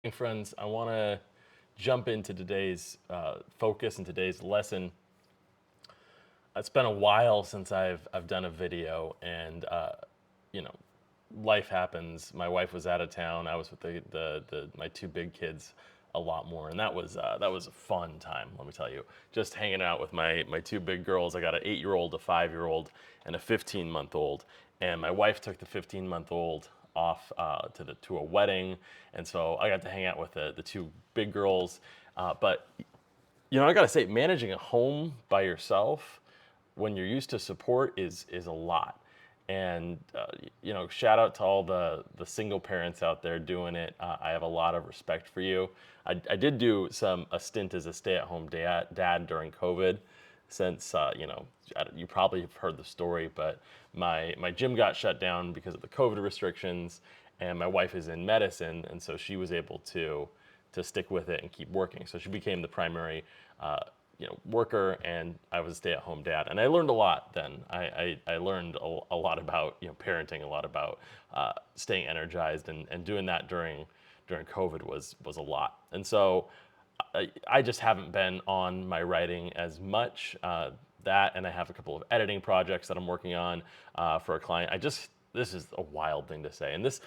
Hey friends, I want to jump into today's focus and today's lesson. It's been a while since I've done a video, and you know, life happens. My wife was out of town. I was with the my two big kids a lot more, and that was a fun time. Let me tell you, just hanging out with my two big girls. I got an 8-year-old, a 5-year-old, and a 15-month-old. And my wife took the 15-month-old off to a wedding, and so I got to hang out with the two big girls. But I gotta say, managing a home by yourself when you're used to support is a lot. And shout out to all the single parents out there doing it. I have a lot of respect for you. I did do a stint as a stay-at-home dad during COVID, since you probably have heard the story, but my gym got shut down because of the COVID restrictions, and my wife is in medicine, and so she was able to stick with it and keep working. So she became the primary worker, and I was a stay-at-home dad. And I learned a lot then. I learned a lot about parenting, a lot about staying energized, and doing that during COVID was a lot. And so I just haven't been on my writing as much. That, and I have a couple of editing projects that I'm working on for a client. This is a wild thing to say, and this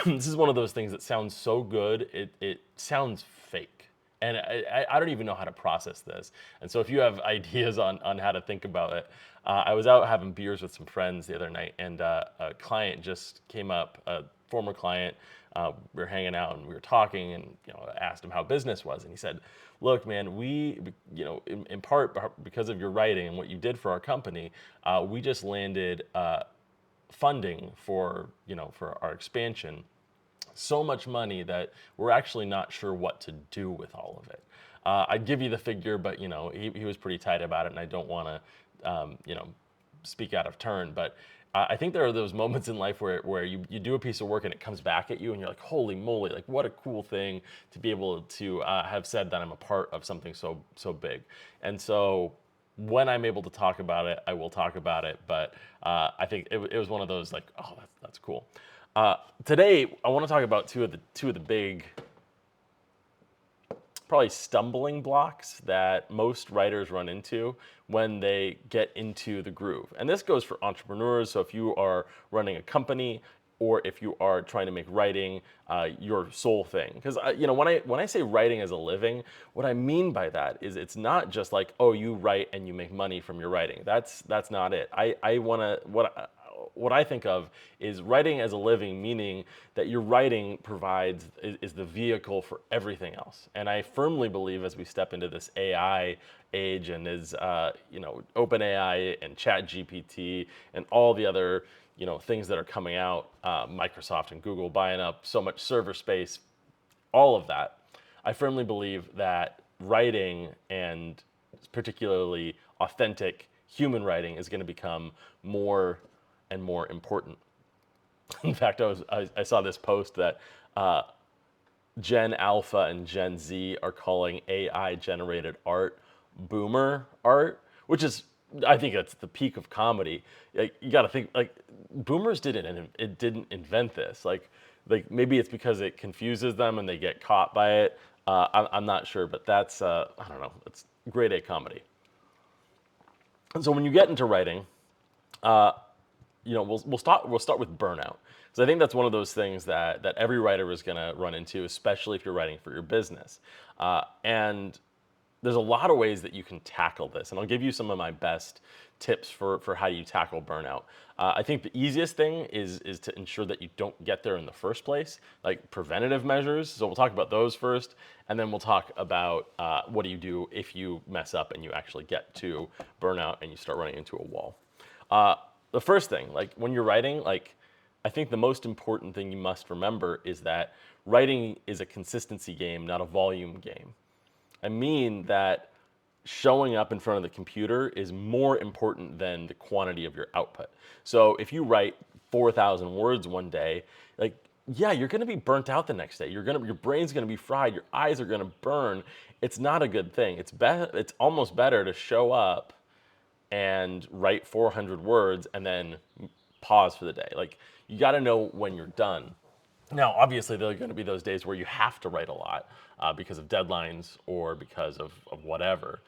this is one of those things that sounds so good, it sounds fake, and I don't even know how to process this. And so if you have ideas on how to think about it, I was out having beers with some friends the other night, and a client just came up, a former client. We were hanging out and we were talking, and I asked him how business was, and he said, "Look, man, we, in part because of your writing and what you did for our company, we just landed funding for our expansion, so much money that we're actually not sure what to do with all of it." I'd give you the figure, but he was pretty tight about it, and I don't want to speak out of turn. But I think there are those moments in life where you do a piece of work and it comes back at you, and you're like, holy moly, like what a cool thing to be able to have said that I'm a part of something so big. And so when I'm able to talk about it, I will talk about it. But I think it was one of those, like, oh, that's cool. Today, I want to talk about two of the big, probably stumbling blocks that most writers run into when they get into the groove. And this goes for entrepreneurs. So if you are running a company, or if you are trying to make writing your sole thing, because when I say writing as a living, what I mean by that is it's not just like, oh, you write and you make money from your writing. That's not it. I want to what I think of is writing as a living, meaning that your writing is the vehicle for everything else. And I firmly believe, as we step into this AI age, and as OpenAI and ChatGPT and all the other things that are coming out, Microsoft and Google buying up so much server space, all of that, I firmly believe that writing, and particularly authentic human writing, is going to become more and more important. In fact, I saw this post that Gen Alpha and Gen Z are calling AI generated art boomer art, which is, I think that's the peak of comedy. Like, you got to think, like, boomers didn't invent this. Like maybe it's because it confuses them and they get caught by it. I'm not sure, but that's I don't know. It's grade A comedy. And so when you get into writing, we'll start with burnout, because I think that's one of those things that every writer is going to run into, especially if you're writing for your business. And there's a lot of ways that you can tackle this, and I'll give you some of my best tips for how you tackle burnout. I think the easiest thing is to ensure that you don't get there in the first place, like preventative measures. So we'll talk about those first, and then we'll talk about what do you do if you mess up and you actually get to burnout and you start running into a wall. The first thing, like when you're writing, like, I think the most important thing you must remember is that writing is a consistency game, not a volume game. I mean that showing up in front of the computer is more important than the quantity of your output. So if you write 4,000 words one day, like, yeah, you're going to be burnt out the next day. Your brain's going to be fried. Your eyes are going to burn. It's not a good thing. It's almost better to show up and write 400 words and then pause for the day. Like, you got to know when you're done. Now, obviously, there are going to be those days where you have to write a lot because of deadlines or because of whatever.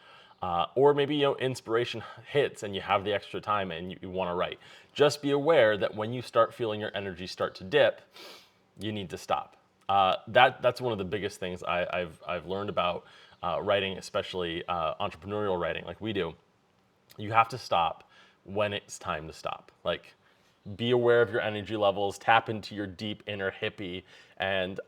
Or maybe inspiration hits and you have the extra time and you want to write. Just be aware that when you start feeling your energy start to dip, you need to stop. That's one of the biggest things I've learned about writing, especially entrepreneurial writing, like we do. You have to stop when it's time to stop. Like, be aware of your energy levels, tap into your deep inner hippie, and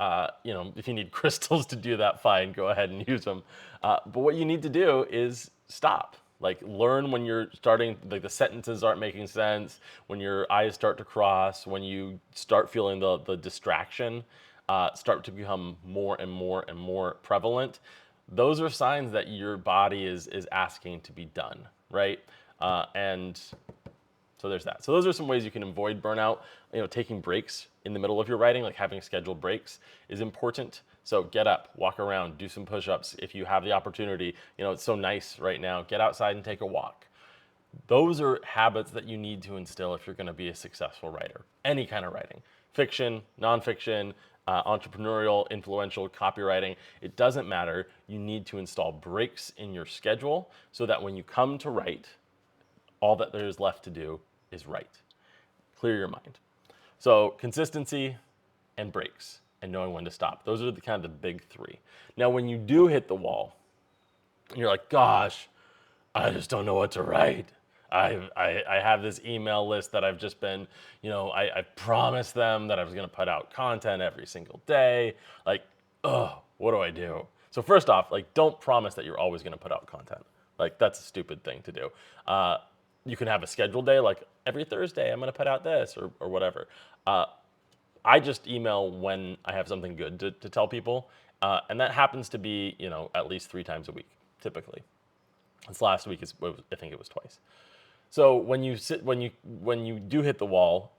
if you need crystals to do that, fine, go ahead and use them. But what you need to do is stop. Like, learn when you're starting, like the sentences aren't making sense, when your eyes start to cross, when you start feeling the distraction start to become more and more and more prevalent. Those are signs that your body is asking to be done, right? And so there's that. So those are some ways you can avoid burnout. Taking breaks in the middle of your writing, like having scheduled breaks, is important. So get up, walk around, do some push-ups. If you have the opportunity, it's so nice right now. Get outside and take a walk. Those are habits that you need to instill if you're going to be a successful writer. Any kind of writing, fiction, nonfiction, entrepreneurial, influential, copywriting. It doesn't matter. You need to install breaks in your schedule so that when you come to write, all that there is left to do is write. Clear your mind. So consistency and breaks and knowing when to stop. Those are the kind of the big three. Now, when you do hit the wall, you're like, gosh, I just don't know what to write. I have this email list that I've just been, I promised them that I was going to put out content every single day. Like, what do I do? So first off, like, don't promise that you're always going to put out content. Like, that's a stupid thing to do. You can have a scheduled day, like every Thursday I'm going to put out this or whatever. I just email when I have something good to tell people, and that happens to be, at least 3 times a week, typically. This last week I think it was twice. So when you do hit the wall,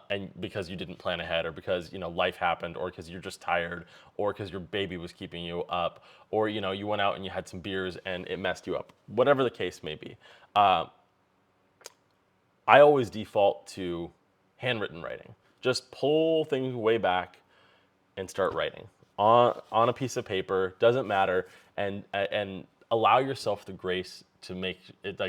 and because you didn't plan ahead, or because life happened, or because you're just tired, or because your baby was keeping you up, or you went out and you had some beers and it messed you up, whatever the case may be, I always default to handwritten writing. Just pull things way back and start writing on a piece of paper. Doesn't matter, and allow yourself the grace to make it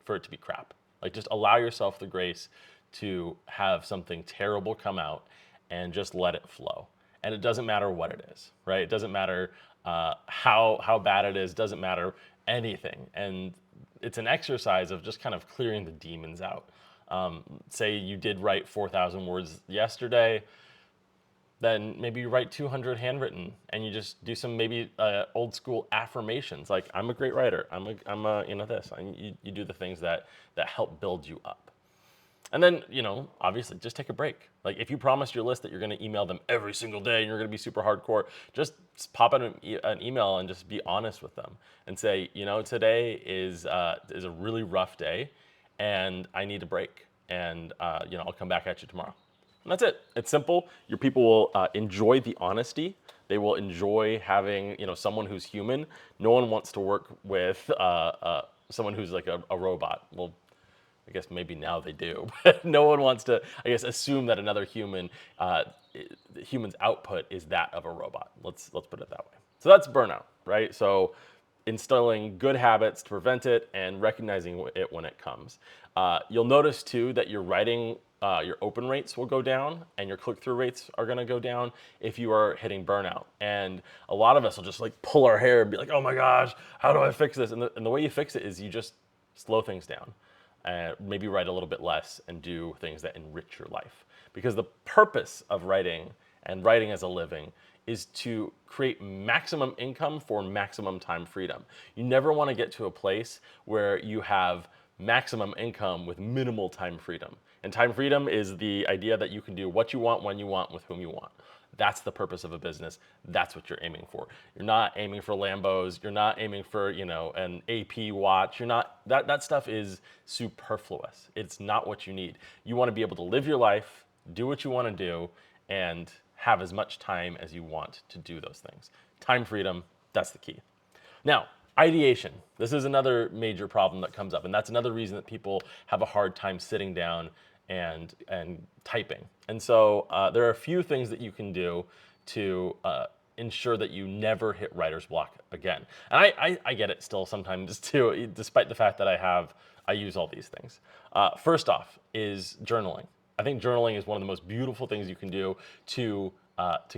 for it to be crap. Like, just allow yourself the grace to have something terrible come out and just let it flow. And it doesn't matter what it is, right? It doesn't matter how bad it is. Doesn't matter anything. And it's an exercise of just kind of clearing the demons out. Say you did write 4,000 words yesterday, then maybe you write 200 handwritten, and you just do some maybe old school affirmations, like, I'm a great writer, I'm a this, and you do the things that help build you up. And then, obviously, just take a break. Like, if you promised your list that you're going to email them every single day and you're going to be super hardcore, just pop out an email and just be honest with them and say, today is a really rough day, and I need a break, and I'll come back at you tomorrow. And that's it. It's simple. Your people will enjoy the honesty. They will enjoy having someone who's human. No one wants to work with someone who's like a robot. Well, I guess maybe now they do, but no one wants to, I guess, assume that another human's output is that of a robot. Let's put it that way. So that's burnout, right? So instilling good habits to prevent it and recognizing it when it comes. You'll notice too that your writing, your open rates will go down and your click-through rates are going to go down if you are hitting burnout. And a lot of us will just like pull our hair and be like, oh my gosh, how do I fix this? And the way you fix it is you just slow things down. Maybe write a little bit less and do things that enrich your life. Because the purpose of writing and writing as a living is to create maximum income for maximum time freedom. You never want to get to a place where you have maximum income with minimal time freedom. And time freedom is the idea that you can do what you want, when you want, with whom you want. That's the purpose of a business. That's what you're aiming for. You're not aiming for Lambos. You're not aiming for, an AP watch. You're not, that stuff is superfluous. It's not what you need. You want to be able to live your life, do what you want to do, and have as much time as you want to do those things. Time freedom, that's the key. Now, ideation. This is another major problem that comes up, and that's another reason that people have a hard time sitting down and typing. And so there are a few things that you can do to ensure that you never hit writer's block again. And I get it still sometimes too, despite the fact that I use all these things. First off is journaling. I think journaling is one of the most beautiful things you can do to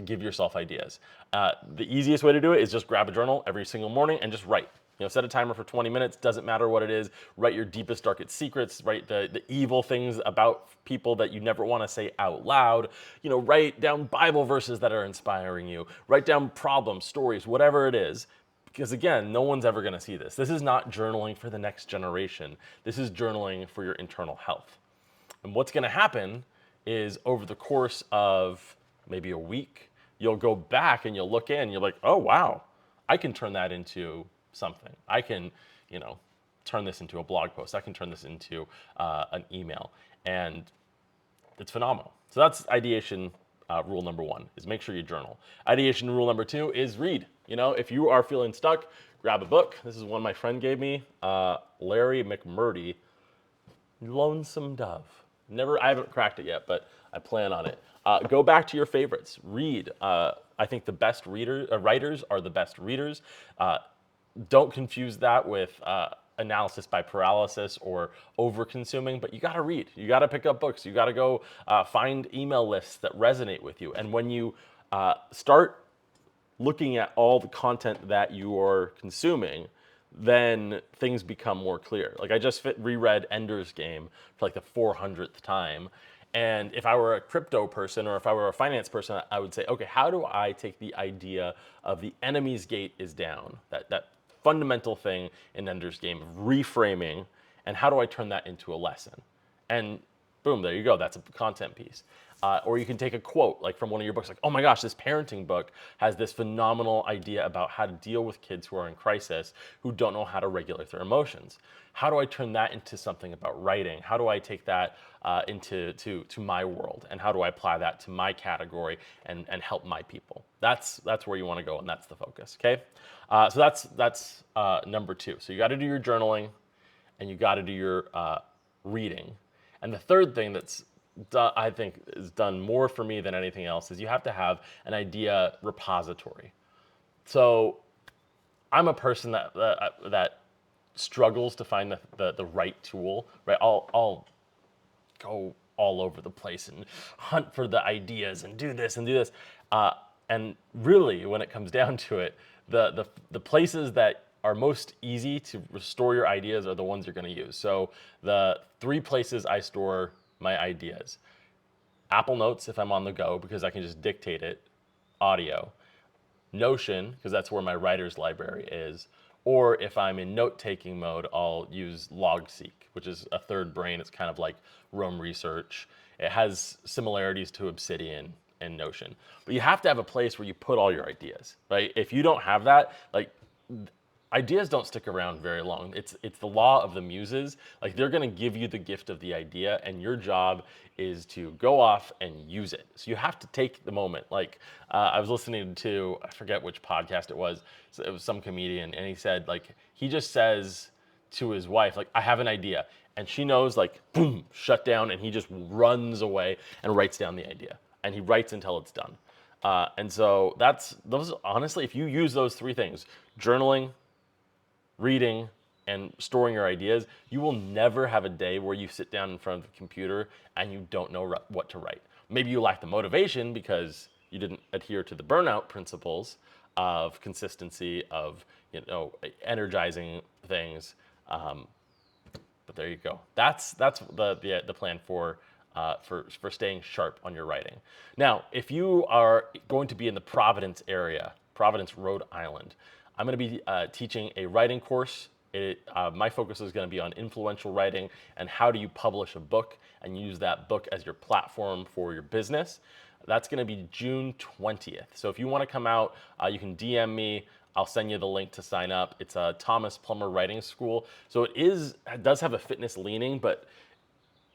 give yourself ideas. The easiest way to do it is just grab a journal every single morning and just write. Set a timer for 20 minutes, doesn't matter what it is. Write your deepest, darkest secrets, write the evil things about people that you never want to say out loud. Write down Bible verses that are inspiring you. Write down problems, stories, whatever it is. Because again, no one's ever going to see this. This is not journaling for the next generation. This is journaling for your internal health. And what's going to happen is over the course of maybe a week, you'll go back and you'll look in, you're like, oh, wow, I can turn that into something. I can, turn this into a blog post. I can turn this into an email. And it's phenomenal. So that's ideation rule number one, is make sure you journal. Ideation rule number two is read. If you are feeling stuck, grab a book. This is one my friend gave me, Larry McMurdy, Lonesome Dove. I haven't cracked it yet, but I plan on it. Go back to your favorites. Read. I think the best writers are the best readers. Don't confuse that with analysis by paralysis or over-consuming, but you got to read. You got to pick up books. You got to go find email lists that resonate with you. And when you start looking at all the content that you are consuming, then things become more clear. Like I just reread Ender's Game for like the 400th time. And if I were a crypto person or if I were a finance person, I would say, okay, how do I take the idea of the enemy's gate is down, that fundamental thing in Ender's Game of reframing, and how do I turn that into a lesson? And boom, there you go. That's a content piece. Or you can take a quote like from one of your books, like, oh my gosh, this parenting book has this phenomenal idea about how to deal with kids who are in crisis, who don't know how to regulate their emotions. How do I turn that into something about writing? How do I take that into my world? And how do I apply that to my category and help my people? That's where you want to go, and that's the focus, okay? So that's number two. So you got to do your journaling, and you got to do your reading. And the third thing that's I think is done more for me than anything else is you have to have an idea repository. So I'm a person that struggles to find the right tool, right? I'll go all over the place and hunt for the ideas and do this and do this. And really, when it comes down to it, the places that are most easy to restore your ideas are the ones you're going to use. So the three places I store my ideas: Apple Notes if I'm on the go because I can just dictate it, audio; Notion because that's where my writer's library is; or if I'm in note-taking mode, I'll use LogSeek, which is a third brain. It's kind of like Roam Research. It has similarities to Obsidian and Notion. But you have to have a place where you put all your ideas, right? If you don't have that, like, ideas don't stick around very long. It's the law of the muses. Like, they're going to give you the gift of the idea, and your job is to go off and use it. So you have to take the moment. Like, I was listening to, I forget which podcast it was. So it was some comedian, and he said, like, he just says to his wife, like, I have an idea. And she knows, like, boom, shut down, and he just runs away and writes down the idea. And he writes until it's done. And so those, honestly, if you use those three things, journaling, reading, and storing your ideas, you will never have a day where you sit down in front of the computer and you don't know what to write. Maybe you lack the motivation because you didn't adhere to the burnout principles of consistency, of energizing things. But there you go. That's the plan for staying sharp on your writing. Now, if you are going to be in the Providence area, Providence, Rhode Island, I'm going to be teaching a writing course. My focus is going to be on influential writing and how do you publish a book and use that book as your platform for your business. That's going to be June 20th. So if you want to come out, you can DM me. I'll send you the link to sign up. It's a Thomas Plummer Writing School. So it does have a fitness leaning, but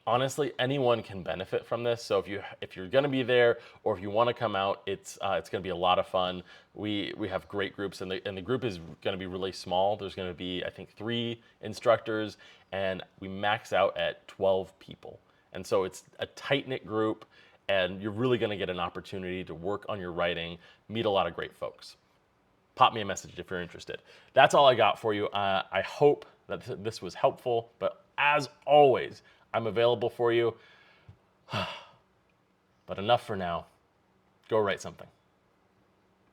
honestly, anyone can benefit from this. So if you're going to be there, or if you want to come out, it's going to be a lot of fun. We have great groups, and the group is going to be really small. There's going to be, I think, 3 instructors, and we max out at 12 people. And so it's a tight-knit group, and you're really going to get an opportunity to work on your writing, meet a lot of great folks. Pop me a message if you're interested. That's all I got for you. I hope that this was helpful, but as always, I'm available for you. But enough for now. Go write something.